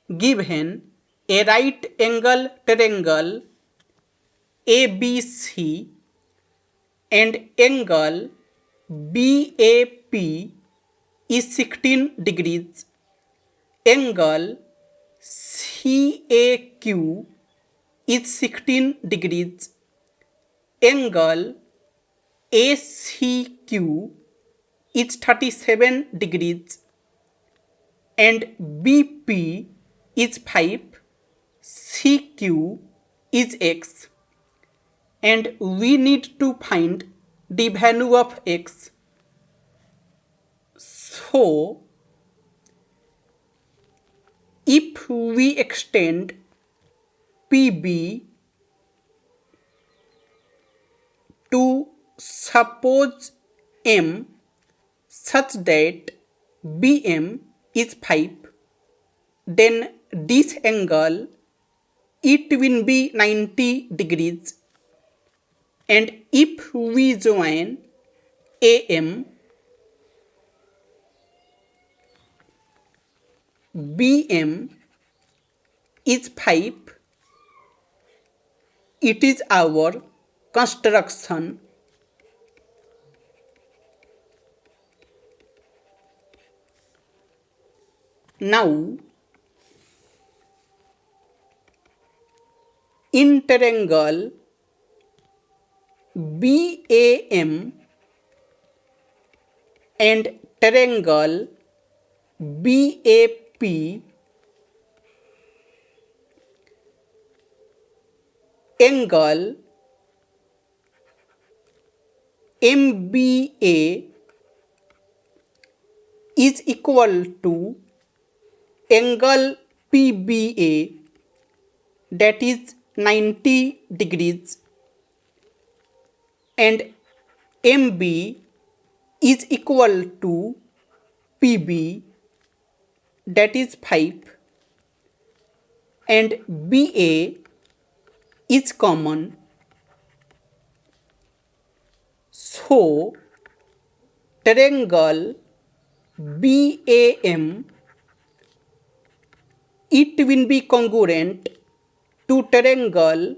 given a right angle triangle ABC and angle BAP is 16 degrees, angle CAQ is 16 degrees, angle ACQ is 37 degrees, and BP is 5, CQ is X, and we need to find the value of X. So, if we extend PB to suppose M such that BM is 5, then this angle it will be 90 degrees, and if we join AM, BM is 5, it is our construction. Now, in triangle BAM and triangle BAP, angle MBA is equal to angle PBA, that is 90 degrees, and MB is equal to PB, that is 5, and BA is common. So, triangle BAM it will be congruent to triangle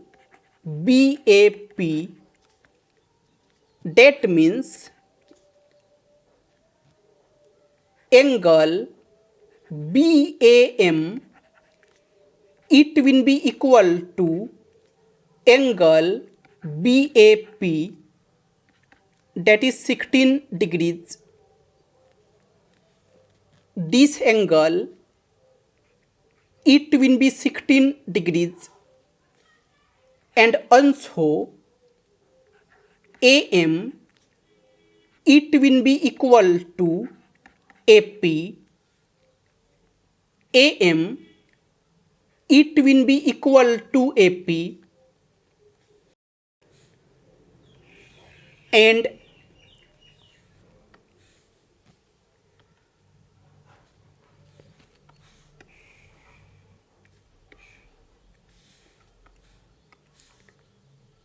BAP. That means angle BAM it will be equal to angle BAP, that is 16 degrees. This angle it will be 16 degrees, and also AM it will be equal to AP, AM it will be equal to AP, and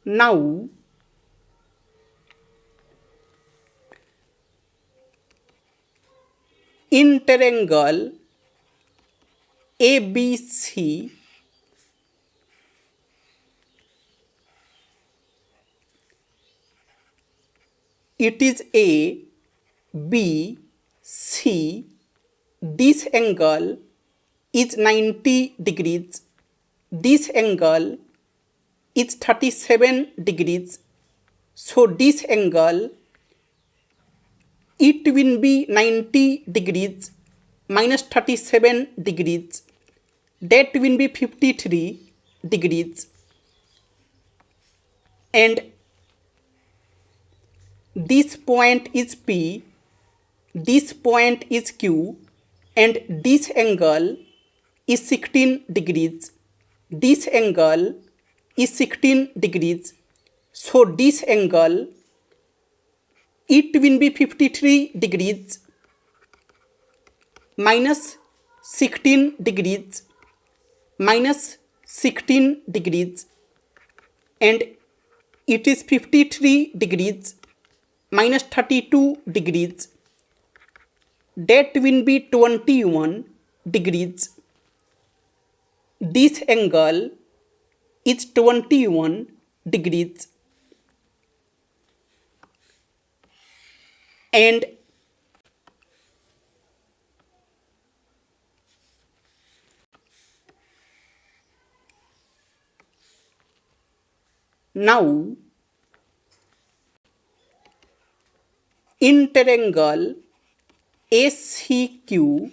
now in triangle ABC, it is A, B, C, this angle is 90 degrees, this angle is 37 degrees, so this angle it will be 90 degrees minus 37 degrees, that will be 53 degrees, and this point is P, this point is Q, and this angle is 16 degrees, this angle is 16 degrees, so this angle it will be 53 degrees minus 16 degrees minus 16 degrees, and it is 53 degrees minus 32 degrees, that will be 21 degrees. this angle is 21 degrees, and now in triangle ACQ,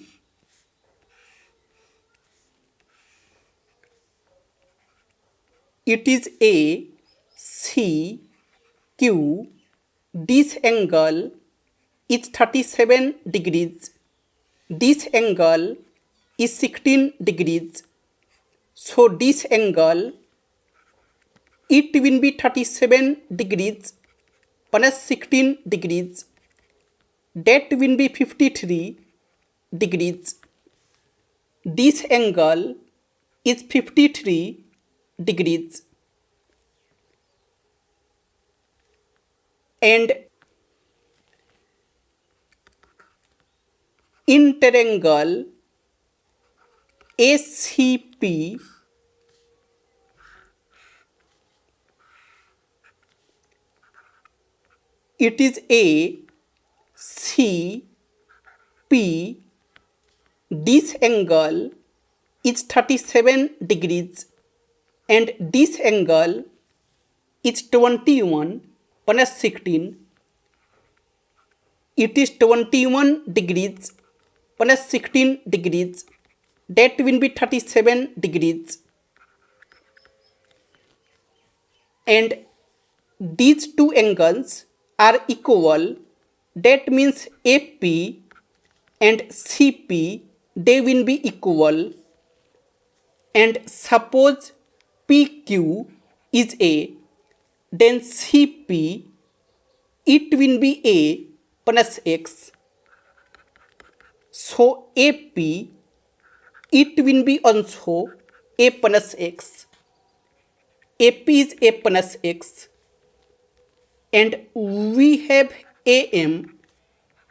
it is ACQ. This angle is 37 degrees. This angle is 16 degrees. So this angle, it will be 37 degrees plus 16 degrees. That will be 53 degrees. This angle is 53 degrees. And in triangle ACP, it is ACP. This angle is 37 degrees and this angle is 21 plus 16. It is 21 degrees plus 16 degrees. That will be 37 degrees. And these two angles are equal. That means AP and CP, they will be equal. And suppose PQ is A, then CP, it will be A plus X. So AP, it will be also A plus X. AP is A plus X. And we have AM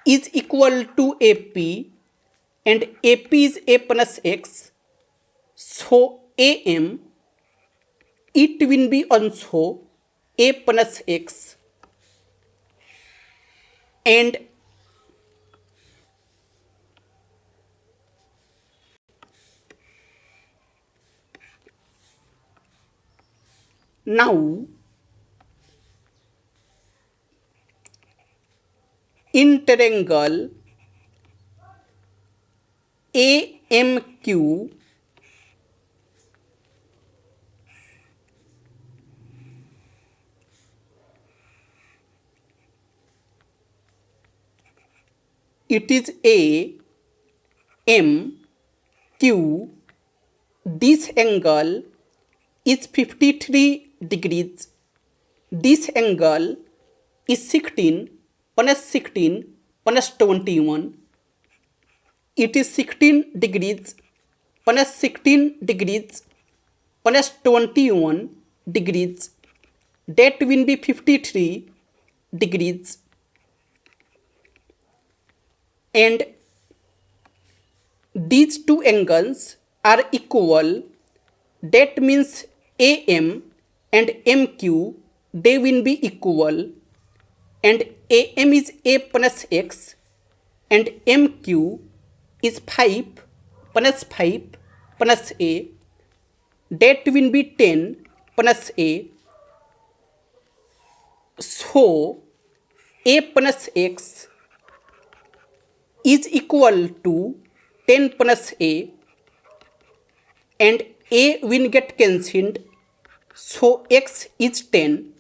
is equal to AP and AP is A plus X. So AM, it will be also A plus X. And now in triangle AMQ, it is AMQ. This angle is 53 degrees. This angle is 16 plus 16 plus 21. It is 16 degrees plus 16 degrees plus 21 degrees. That will be 53 degrees. And these two angles are equal. That means AM and MQ, they will be equal. And AM is A plus X and MQ is 5 plus 5 plus A. That will be 10 plus A. So A plus X is equal to 10 plus A, and A will get cancelled. So X is 10